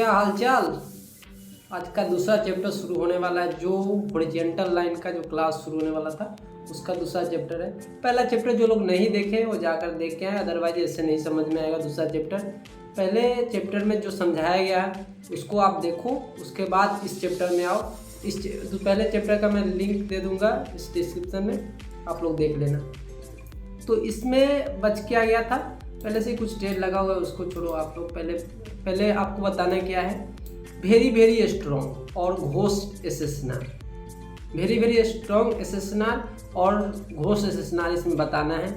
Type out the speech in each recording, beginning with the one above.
क्या हालचाल। आज का दूसरा चैप्टर शुरू होने वाला है, जो हॉरिजॉन्टल लाइन का जो क्लास शुरू होने वाला था उसका दूसरा चैप्टर है। पहला चैप्टर जो लोग नहीं देखे वो जाकर देख के आए, अदरवाइज ऐसे नहीं समझ में आएगा दूसरा चैप्टर। पहले चैप्टर में जो समझाया गया है उसको आप देखो, उसके बाद इस चैप्टर में आओ। पहले चैप्टर का मैं लिंक दे दूंगा इस डिस्क्रिप्शन में, आप लोग देख लेना। तो इसमें बच क्या गया था, पहले से कुछ ट्रेड लगा हुआ है उसको छोड़ो आप लोग। पहले आपको बताना क्या है, वेरी वेरी स्ट्रॉन्ग और घोष एसेसनार। वेरी वेरी स्ट्रॉन्ग एसेसनार और घोष एसेसनार इसमें बताना है।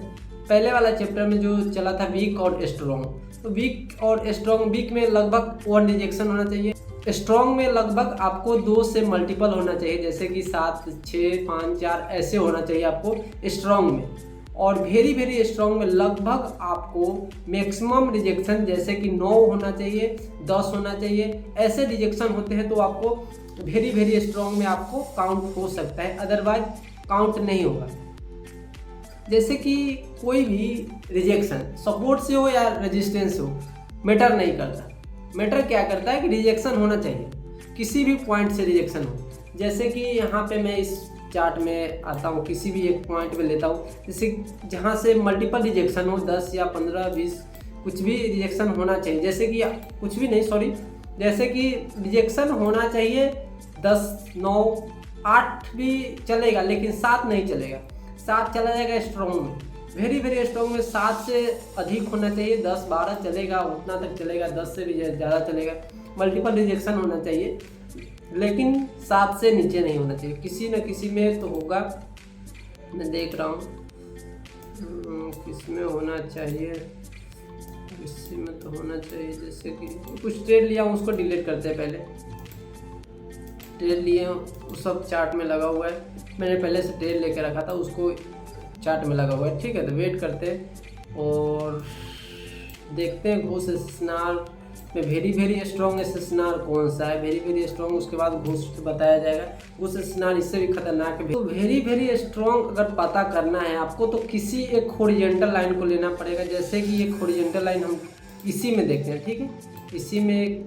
पहले वाला चैप्टर में जो चला था वीक और स्ट्रॉन्ग, तो वीक और स्ट्रॉन्ग, वीक में लगभग 1 रिजेक्शन होना चाहिए, स्ट्रॉन्ग में लगभग आपको 2 से मल्टीपल होना चाहिए, जैसे कि 7, 6, 5, 4 ऐसे होना चाहिए आपको स्ट्रॉन्ग में। और वेरी वेरी स्ट्रॉन्ग में लगभग आपको मैक्सिमम रिजेक्शन जैसे कि 9 होना चाहिए, 10 होना चाहिए, ऐसे रिजेक्शन होते हैं तो आपको वेरी वेरी स्ट्रॉन्ग में आपको काउंट हो सकता है, अदरवाइज काउंट नहीं होगा। जैसे कि कोई भी रिजेक्शन सपोर्ट से हो या रेजिस्टेंस हो मैटर नहीं करता, मैटर क्या करता है कि रिजेक्शन होना चाहिए, किसी भी पॉइंट से रिजेक्शन हो। जैसे कि यहाँ पे मैं इस चार्ट में आता हूँ, किसी भी एक पॉइंट पे लेता हूँ, जैसे जहाँ से मल्टीपल रिजेक्शन हो, 10 या 15, 20 कुछ भी रिजेक्शन होना चाहिए। जैसे कि कुछ भी नहीं, सॉरी, जैसे कि रिजेक्शन होना चाहिए 10, 9, 8 भी चलेगा, लेकिन 7 नहीं चलेगा। 7 चला जाएगा स्ट्रॉन्ग में, वेरी वेरी स्ट्रॉन्ग में 7 से अधिक होना चाहिए, 10, 12 चलेगा, उतना तक चलेगा, 10 से भी ज़्यादा चलेगा। मल्टीपल रिजेक्शन होना चाहिए, लेकिन 7 से नीचे नहीं होना चाहिए। किसी न किसी में तो होगा, मैं देख रहा हूँ किस में होना चाहिए, किसी में तो होना चाहिए। जैसे कि कुछ ट्रेड लिया हूँ, उसको डिलीट करते हैं। पहले ट्रेड लिए वो सब चार्ट में लगा हुआ है, मैंने पहले से ट्रेड लेके रखा था, उसको चार्ट में लगा हुआ है। ठीक है, तो वेट करते हैं और देखते हैं घोष एसेसनार में वेरी वेरी स्ट्रॉन्ग एसेसनार कौन सा है। वेरी वेरी स्ट्रॉन्ग, उसके बाद घोष बताया जाएगा। घोष एसेसनार इससे भी खतरनाक है। तो वेरी वेरी स्ट्रॉन्ग अगर पता करना है आपको तो किसी एक हॉरिजॉन्टल लाइन को लेना पड़ेगा। जैसे कि एक हॉरिजॉन्टल लाइन हम इसी में देखते हैं, ठीक है, इसी में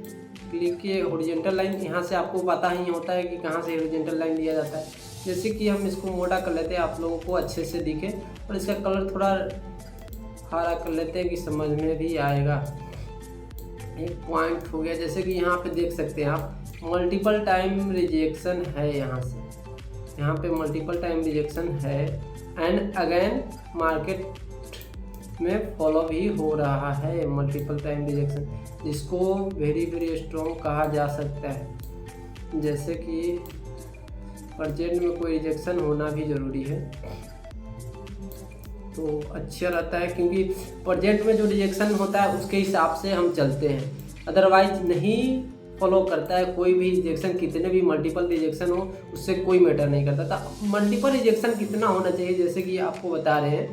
क्लिक किए हॉरिजॉन्टल लाइन, यहाँ से आपको पता ही होता है कि कहाँ से हॉरिजॉन्टल लाइन लिया जाता है। जैसे कि हम इसको मोटा कर लेते हैं, आप लोगों को अच्छे से दिखे, और इसका कलर थोड़ा हरा कर लेते हैं कि समझ में भी आएगा। एक पॉइंट हो गया, जैसे कि यहाँ पे देख सकते हैं आप, मल्टीपल टाइम रिजेक्शन है, यहाँ पे मल्टीपल टाइम रिजेक्शन है, एंड अगेन मार्केट में फॉलो भी हो रहा है मल्टीपल टाइम रिजेक्शन, जिसको वेरी वेरी स्ट्रॉन्ग कहा जा सकता है। जैसे कि प्रेजेंट में कोई रिजेक्शन होना भी ज़रूरी है तो अच्छा रहता है, क्योंकि प्रेजेंट में जो रिजेक्शन होता है उसके हिसाब से हम चलते हैं, अदरवाइज नहीं फॉलो करता है कोई भी रिजेक्शन। कितने भी मल्टीपल रिजेक्शन हो उससे कोई मैटर नहीं करता था। मल्टीपल रिजेक्शन कितना होना चाहिए, जैसे कि आपको बता रहे हैं,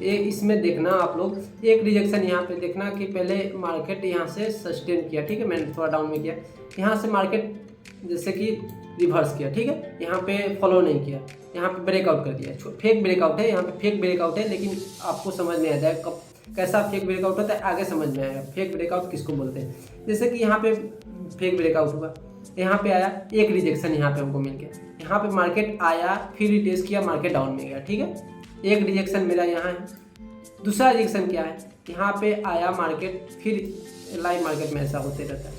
ये इसमें देखना आप लोग, एक रिजेक्शन यहाँ पे देखना कि पहले मार्केट यहाँ से सस्टेन किया, ठीक है, मैंने थोड़ा डाउन में किया, यहाँ से मार्केट जैसे कि रिवर्स किया, ठीक है, यहाँ पे फॉलो नहीं किया, यहाँ पे ब्रेकआउट कर दिया, फेक ब्रेकआउट है, यहाँ पे फेक ब्रेकआउट है, लेकिन आपको समझ में आ जाए कब कैसा फेक ब्रेकआउट होता है, आगे समझ में आएगा फेक ब्रेकआउट किसको बोलते हैं। जैसे कि यहाँ पे फेक ब्रेकआउट हुआ, यहाँ पे आया, एक रिजेक्शन यहाँ पे हमको मिल गया, यहाँ पे मार्केट आया, फिर रिटेस्ट किया, मार्केट डाउन में गया, ठीक है, एक रिजेक्शन मेरा यहाँ है। दूसरा रिजेक्शन क्या है, यहाँ पे आया मार्केट, फिर लाइव मार्केट में ऐसा होते रहता है।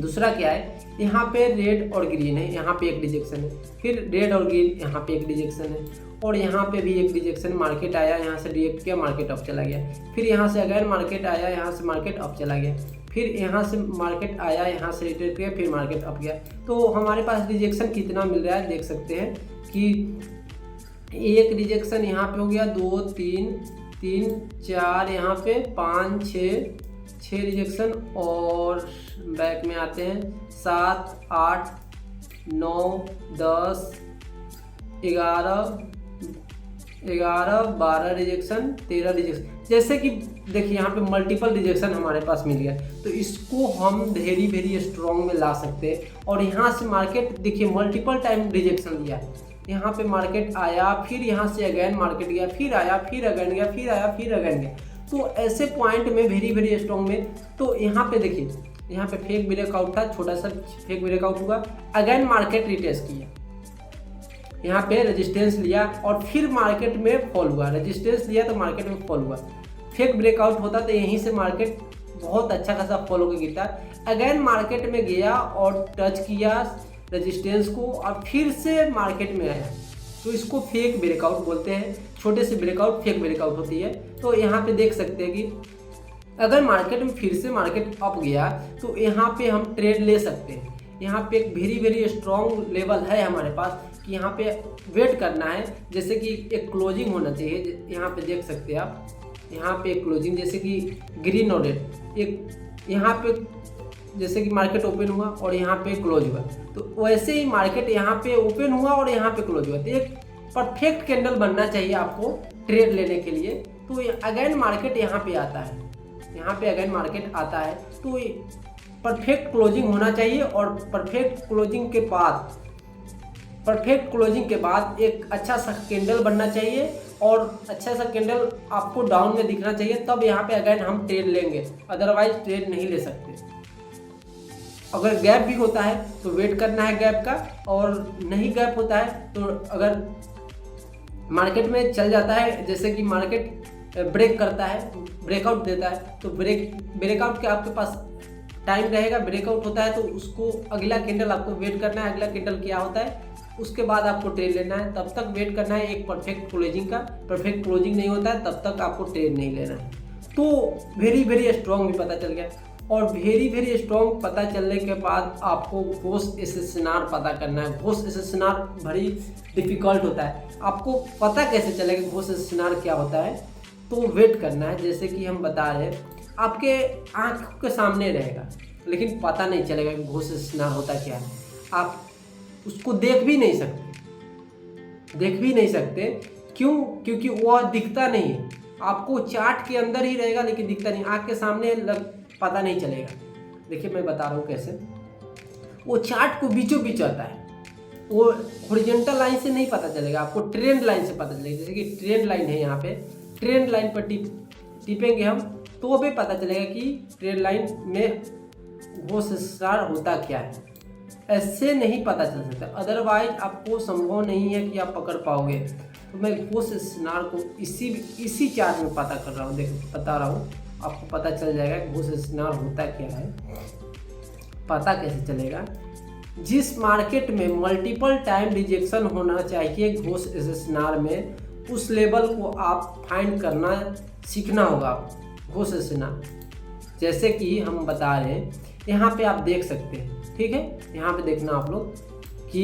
दूसरा क्या है, यहाँ पे रेड और ग्रीन है, यहाँ पे एक रिजेक्शन है, फिर रेड और ग्रीन, यहाँ पे एक रिजेक्शन है, और यहाँ पे भी एक रिजेक्शन, मार्केट आया, यहाँ से रिएक्ट किया, मार्केट अप चला गया, फिर यहाँ से अगेन मार्केट आया, यहाँ से मार्केट अप चला गया, फिर यहाँ से मार्केट आया, यहाँ से रिट्रेट किया, फिर मार्केट अप गया। तो हमारे पास रिजेक्शन कितना मिल रहा है देख सकते हैं कि एक रिजेक्शन यहाँ पे हो गया, 2, 3, 4, यहाँ पे 5, 6 रिजेक्शन, और बैक में आते हैं 7, 8, 9, 10, 11, 12 रिजेक्शन, 13 रिजेक्शन। जैसे कि देखिए यहाँ पे मल्टीपल रिजेक्शन हमारे पास मिल गया, तो इसको हम वेरी वेरी स्ट्रॉन्ग में ला सकते हैं। और यहाँ से मार्केट देखिए मल्टीपल टाइम रिजेक्शन लिया, यहाँ पे मार्केट आया, फिर यहाँ से अगेन मार्केट गया, फिर आया, फिर अगेन गया, फिर आया, फिर अगेन गया। तो ऐसे पॉइंट में वेरी वेरी स्ट्रॉन्ग में, तो यहाँ पे देखिए यहाँ पे फेक ब्रेकआउट था, छोटा सा फेक ब्रेकआउट हुआ, अगेन मार्केट रिटेस्ट किया, यहाँ पे रेजिस्टेंस लिया और फिर मार्केट में फॉल हुआ, रेजिस्टेंस लिया तो मार्केट में फॉल हुआ। फेक ब्रेकआउट होता तो यहीं से मार्केट बहुत अच्छा खासा फॉल होकर गिरता। अगेन मार्केट में गया और टच किया रेजिस्टेंस को और फिर से मार्केट में आया, तो इसको फेक ब्रेकआउट बोलते हैं। छोटे से ब्रेकआउट फेक ब्रेकआउट होती है। तो यहाँ पे देख सकते हैं कि अगर मार्केट में फिर से मार्केट अप गया तो यहाँ पे हम ट्रेड ले सकते हैं। यहाँ पे एक वेरी स्ट्रॉन्ग लेवल है हमारे पास कि यहाँ पे वेट करना है, जैसे कि एक क्लोजिंग होना चाहिए। यहाँ पे देख सकते हैं आप, यहाँ पे एक क्लोजिंग जैसे कि ग्रीन और रेड, एक यहाँ पे जैसे कि मार्केट ओपन हुआ और यहाँ पे क्लोज हुआ, तो वैसे ही मार्केट यहाँ पे ओपन हुआ और यहाँ पे क्लोज हुआ। तो एक परफेक्ट कैंडल बनना चाहिए आपको ट्रेड लेने के लिए। तो अगेन मार्केट यहाँ पे आता है, यहाँ पे अगेन मार्केट आता है, तो परफेक्ट क्लोजिंग होना चाहिए और परफेक्ट क्लोजिंग के बाद एक अच्छा सा कैंडल बनना चाहिए और अच्छा सा कैंडल आपको डाउन में दिखना चाहिए, तब यहाँ पे अगेन हम ट्रेड लेंगे, अदरवाइज ट्रेड नहीं ले सकते। अगर गैप भी होता है तो वेट करना है गैप का, और नहीं गैप होता है तो अगर मार्केट में चल जाता है, जैसे कि मार्केट ब्रेक करता है, ब्रेकआउट देता है, तो ब्रेकआउट के आपके पास टाइम रहेगा। ब्रेकआउट होता है तो उसको अगला कैंडल आपको वेट करना है, अगला कैंडल क्या होता है उसके बाद आपको ट्रेड लेना है, तब तक वेट करना है एक परफेक्ट क्लोजिंग का। परफेक्ट क्लोजिंग नहीं होता है तब तक आपको ट्रेड नहीं लेना है। तो वेरी स्ट्रॉन्ग भी पता चल गया, और वेरी स्ट्रॉन्ग पता चलने के बाद आपको घोष एसएसएनआर पता करना है। घोष एसएसएनआर बड़ी डिफिकल्ट होता है, आपको पता कैसे चलेगा घोष एसएसएनआर क्या होता है? तो वेट करना है, जैसे कि हम बता रहे हैं आपके आँख के सामने रहेगा, लेकिन पता नहीं चलेगा कि घोष एसएसएनआर होता क्या है। आप उसको देख भी नहीं सकते। क्यों? क्योंकि वह दिखता नहीं है, आपको चार्ट के अंदर ही रहेगा लेकिन दिखता नहीं, आँख के सामने पता नहीं चलेगा। देखिए मैं बता रहा हूँ कैसे। वो चार्ट को बीचों बीच आता है, वो हॉरिजॉन्टल लाइन से नहीं पता चलेगा, आपको ट्रेंड लाइन से पता चलेगा। जैसे कि ट्रेंड लाइन है, यहाँ पे ट्रेंड लाइन पर टिपेंगे हम तो भी पता चलेगा कि ट्रेंड लाइन में घोष एसएसएनआर होता क्या है। ऐसे नहीं पता चल सकता, अदरवाइज आपको संभव नहीं है कि आप पकड़ पाओगे। तो मैं घोष एसएसएनआर को इसी चार्ट में पता कर रहा हूँ, देखो बता रहा हूँ, आपको पता चल जाएगा घोष एसएसएनआर होता क्या है। पता कैसे चलेगा? जिस मार्केट में मल्टीपल टाइम रिजेक्शन होना चाहिए घोष एसएसएनआर में, उस लेवल को आप फाइंड करना सीखना होगा आपको घोष एसएसएनआर। जैसे कि हम बता रहे हैं, यहाँ पे आप देख सकते हैं, ठीक है, यहाँ पे देखना आप लोग कि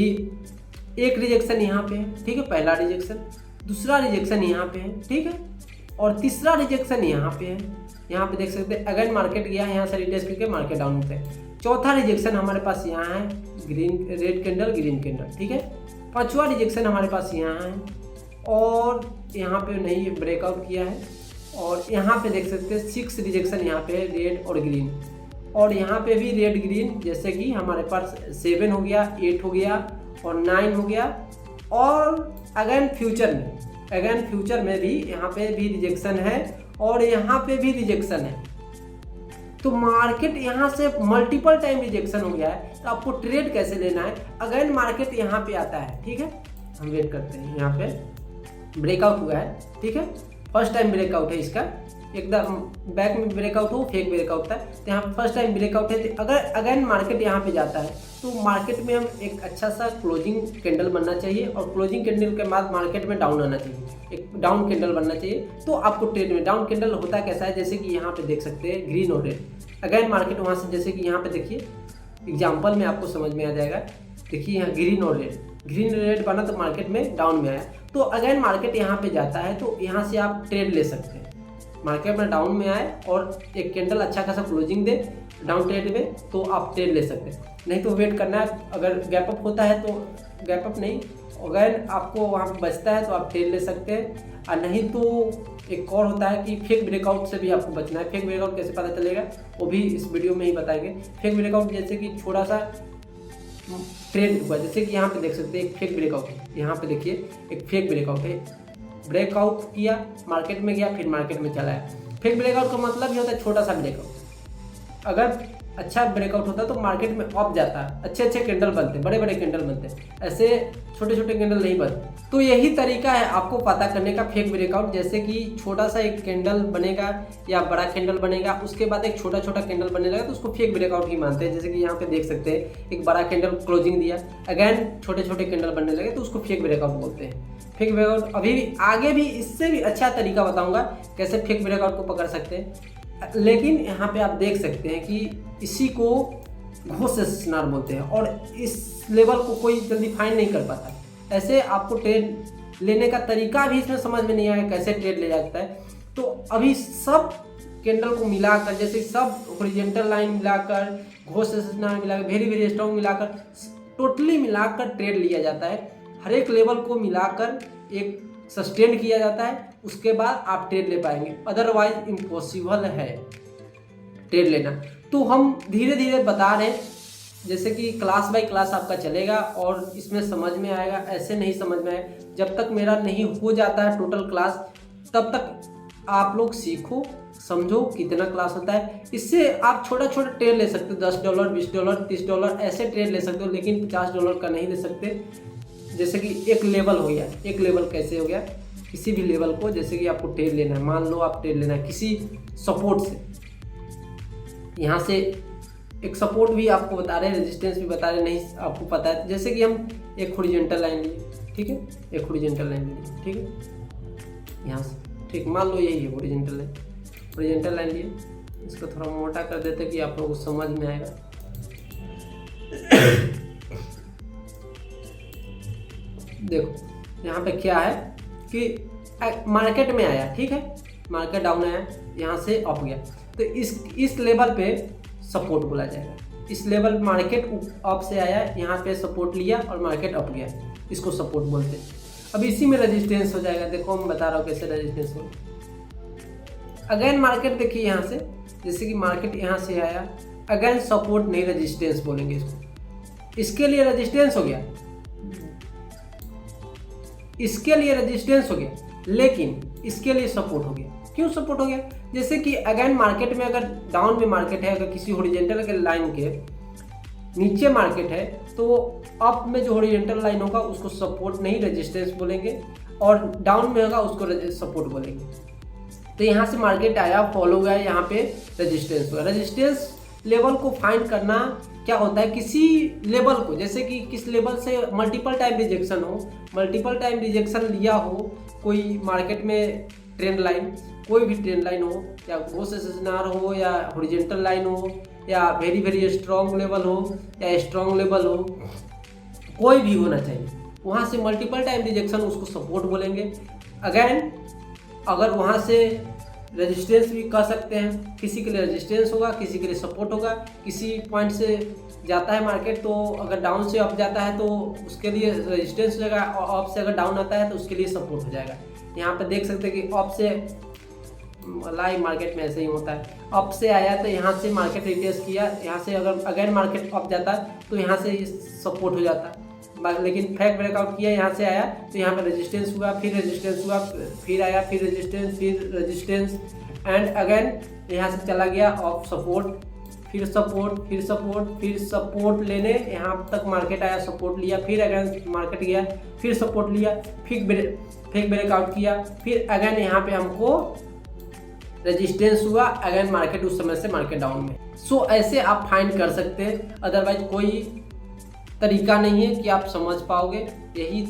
एक रिजेक्शन यहाँ पे है, ठीक है, पहला रिजेक्शन, दूसरा रिजेक्शन यहाँ पे है, ठीक है, और तीसरा रिजेक्शन यहाँ पे है। यहाँ पे देख सकते हैं अगेन मार्केट गया, यहाँ से रिटेस्ट करके मार्केट डाउन होता है। चौथा रिजेक्शन हमारे पास यहाँ है, रेड कैंडल ग्रीन कैंडल, ठीक है। पांचवा रिजेक्शन हमारे पास यहाँ है और यहाँ पे नहीं ब्रेकआउट किया है, और यहाँ पे देख सकते हैं 6 रिजेक्शन यहाँ पे रेड और ग्रीन, और यहाँ पे भी रेड ग्रीन, जैसे कि हमारे पास 7 हो गया, 8 हो गया और 9 हो गया। और अगेन फ्यूचर में भी यहाँ पे भी रिजेक्शन है और यहाँ पे भी रिजेक्शन है। तो मार्केट यहाँ से मल्टीपल टाइम रिजेक्शन हो गया है, तो आपको ट्रेड कैसे लेना है? अगेन मार्केट यहाँ पे आता है, ठीक है, हम वेट करते हैं। यहाँ पे ब्रेकआउट हुआ है, ठीक है, फर्स्ट टाइम ब्रेकआउट है इसका, एकदम बैक में ब्रेकआउट हो, फेक ब्रेकआउट था, तो यहाँ फर्स्ट टाइम ब्रेकआउट है। तो अगर अगेन मार्केट यहाँ पे जाता है तो मार्केट में हम एक अच्छा सा क्लोजिंग कैंडल बनना चाहिए, और क्लोजिंग कैंडल के बाद मार्केट में डाउन आना चाहिए, एक डाउन कैंडल बनना चाहिए। तो आपको ट्रेड में डाउन कैंडल होता कैसा है, जैसे कि यहाँ पे देख सकते हैं ग्रीन और रेड। अगेन मार्केट वहाँ से, जैसे कि यहाँ पे देखिए एग्जाम्पल में आपको समझ में आ जाएगा। देखिए यहाँ ग्रीन रेड बना तो मार्केट में डाउन में आया, तो अगेन मार्केट यहाँ पे जाता है तो यहाँ से आप ट्रेड ले सकते हैं। मार्केट में डाउन में आए और एक कैंडल अच्छा खासा क्लोजिंग दे डाउन ट्रेड में, तो आप ट्रेड ले सकते हैं। नहीं तो वेट करना है, अगर गैप अप होता है तो गैप अप नहीं, अगर आपको वहाँ पे बचता है तो आप ट्रेड ले सकते हैं। और नहीं तो एक और होता है कि फेक ब्रेकआउट से भी आपको बचना है। फेक ब्रेकआउट कैसे पता चलेगा वो भी इस वीडियो में ही बताएंगे। फेक ब्रेकआउट जैसे कि थोड़ा सा ट्रेंड हुआ, जैसे कि यहाँ पे देख सकते हैं एक फेक ब्रेकआउट है, यहाँ पे देखिए एक फेक ब्रेकआउट है, ब्रेकआउट किया, मार्केट में गया, फिर मार्केट में चला है। फेक ब्रेकआउट का मतलब ये होता है छोटा सा ब्रेकआउट। अगर अच्छा ब्रेकआउट होता है तो मार्केट में अप जाता है, अच्छे अच्छे कैंडल बनते हैं, बड़े बड़े कैंडल बनते हैं, ऐसे छोटे छोटे कैंडल नहीं बनते। तो यही तरीका है आपको पता करने का फेक ब्रेकआउट। जैसे कि छोटा सा एक कैंडल बनेगा या बड़ा कैंडल बनेगा, उसके बाद एक छोटा छोटा कैंडल बनने लगा तो उसको फेक ब्रेकआउट ही मानते हैं। जैसे कि यहाँ पे देख सकते हैं एक बड़ा कैंडल क्लोजिंग दिया, अगेन छोटे छोटे कैंडल बनने लगे तो उसको फेक ब्रेकआउट बोलते हैं। फेक ब्रेकआउट अभी भी आगे भी इससे भी अच्छा तरीका बताऊंगा कैसे फेक ब्रेकआउट को पकड़ सकते हैं। लेकिन यहाँ पे आप देख सकते हैं कि इसी को घोष स्टेशनर बोलते हैं और इस लेवल को कोई जल्दी फाइंड नहीं कर पाता। ऐसे आपको ट्रेड लेने का तरीका भी इसमें समझ में नहीं आया कैसे ट्रेड ले जाता है। तो अभी सब कैंडल को मिलाकर, जैसे सब हॉरिजॉन्टल लाइन मिलाकर, घोष स्टेशनर मिलाकर, वेरी वेरी स्ट्रॉन्ग मिलाकर, टोटली मिलाकर ट्रेड लिया जाता है। हर एक लेवल को मिलाकर एक सस्टेन किया जाता है, उसके बाद आप ट्रेड ले पाएंगे, अदरवाइज इम्पॉसिबल है ट्रेड लेना। तो हम धीरे धीरे बता रहे हैं, जैसे कि क्लास बाय क्लास आपका चलेगा और इसमें समझ में आएगा। ऐसे नहीं समझ में आए जब तक मेरा नहीं हो जाता है टोटल क्लास, तब तक आप लोग सीखो, समझो कितना क्लास होता है। इससे आप छोटा छोटा ट्रेड ले सकते हो, $10, $20, $30 ऐसे ट्रेड ले सकते हो, लेकिन $50 का नहीं ले सकते। जैसे कि एक लेवल हो गया, एक लेवल कैसे हो गया, किसी भी लेवल को जैसे कि आपको ट्रेड लेना है, मान लो आप ट्रेड लेना है किसी सपोर्ट से, यहाँ से एक सपोर्ट भी आपको बता रहे हैं, रेजिस्टेंस भी बता रहे हैं, नहीं आपको पता है। जैसे कि हम एक हॉरिजॉन्टल लाइन लिए, ठीक है, एक हॉरिजॉन्टल लाइन लिए, ठीक है, यहाँ से, ठीक, मान लो यही है हॉरिजॉन्टल लाइन लिए। इसको थोड़ा मोटा कर देते कि आप लोगों को समझ में आएगा। देखो यहाँ पे क्या है कि मार्केट में आया, ठीक है, मार्केट डाउन आया, यहाँ से अप गया, तो इस लेवल पे सपोर्ट बोला जाएगा। इस लेवल मार्केट अप से आया, यहाँ पे सपोर्ट लिया और मार्केट अप गया, इसको सपोर्ट बोलते हैं। अब इसी में रेजिस्टेंस हो जाएगा। देखो मैं बता रहा हूँ कैसे रेजिस्टेंस हो। अगेन मार्केट देखिए यहाँ से, जैसे कि मार्केट यहाँ से आया, अगेन सपोर्ट नहीं रेजिस्टेंस बोलेंगे इसको। इसके लिए रेजिस्टेंस हो गया, इसके लिए रेजिस्टेंस हो गया, लेकिन इसके लिए सपोर्ट हो गया। क्यों सपोर्ट हो गया? जैसे कि अगेन मार्केट में अगर डाउन में मार्केट है, अगर किसी हॉरिजॉन्टल के लाइन के नीचे मार्केट है, तो अप में जो हॉरिजॉन्टल लाइन होगा उसको सपोर्ट नहीं रेजिस्टेंस बोलेंगे, और डाउन में होगा उसको सपोर्ट बोलेंगे। तो यहाँ से मार्केट आया, फॉलो गया, यहाँ पे रेजिस्टेंस हुआ। रेजिस्टेंस लेवल को फाइंड करना क्या होता है, किसी लेवल को, जैसे कि किस लेवल से मल्टीपल टाइम रिजेक्शन हो, मल्टीपल टाइम रिजेक्शन लिया हो, कोई मार्केट में ट्रेंड लाइन, कोई भी ट्रेंड लाइन हो, या घोष स्टेशनर हो, या हॉरिजॉन्टल लाइन हो, या वेरी वेरी स्ट्रॉन्ग लेवल हो, या स्ट्रॉन्ग लेवल हो, कोई भी होना चाहिए, वहाँ से मल्टीपल टाइम रिजेक्शन उसको सपोर्ट बोलेंगे। अगेन अगर वहाँ से रेजिस्टेंस भी कह सकते हैं, किसी के लिए रेजिस्टेंस होगा, किसी के लिए सपोर्ट होगा। किसी पॉइंट से जाता है मार्केट, तो अगर डाउन से अप जाता है तो उसके लिए रेजिस्टेंस हो जाएगा, और अप से अगर डाउन आता है तो उसके लिए सपोर्ट हो जाएगा। यहाँ पे देख सकते हैं कि अप से लाइव मार्केट में ऐसे ही होता है, अप से आया तो यहाँ से मार्केट रिटेस्ट किया, यहाँ से अगर मार्केट अप जाता है तो यहाँ से सपोर्ट हो जाता है। लेकिन फेक ब्रेकआउट किया, यहाँ से आया तो यहाँ पे रेजिस्टेंस हुआ, फिर रेजिस्टेंस हुआ, फिर आया, फिर रेजिस्टेंस एंड अगेन यहाँ से चला गया ऑफ सपोर्ट, फिर सपोर्ट लेने यहाँ तक मार्केट आया, सपोर्ट लिया, फिर अगेन मार्केट गया, फिर सपोर्ट लिया, फेक ब्रेकआउट किया, फिर अगेन यहाँ पे हमको रेजिस्टेंस हुआ, अगेन मार्केट उस समय से मार्केट डाउन में। सो ऐसे आप फाइंड कर सकते हैं, अदरवाइज कोई तरीका नहीं है कि आप समझ पाओगे। यही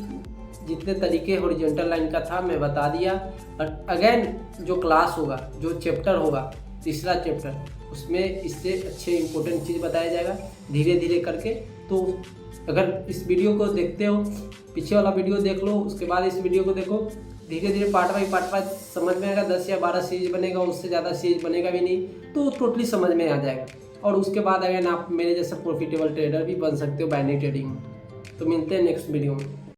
जितने तरीके हॉरिजॉन्टल लाइन का था मैं बता दिया। और अगेन जो क्लास होगा, जो चैप्टर होगा, तीसरा चैप्टर, उसमें इससे अच्छे इंपॉर्टेंट चीज़ बताया जाएगा धीरे धीरे करके। तो अगर इस वीडियो को देखते हो, पीछे वाला वीडियो देख लो, उसके बाद इस वीडियो को देखो, धीरे धीरे पार्ट बाई समझ में आएगा। 10 या 12 सीरीज बनेगा, उससे ज़्यादा सीरीज बनेगा भी नहीं, तो टोटली समझ में आ जाएगा। और उसके बाद अगर आप मेरे जैसा प्रॉफिटेबल ट्रेडर भी बन सकते हो बाइनरी ट्रेडिंग में। तो मिलते हैं नेक्स्ट वीडियो में।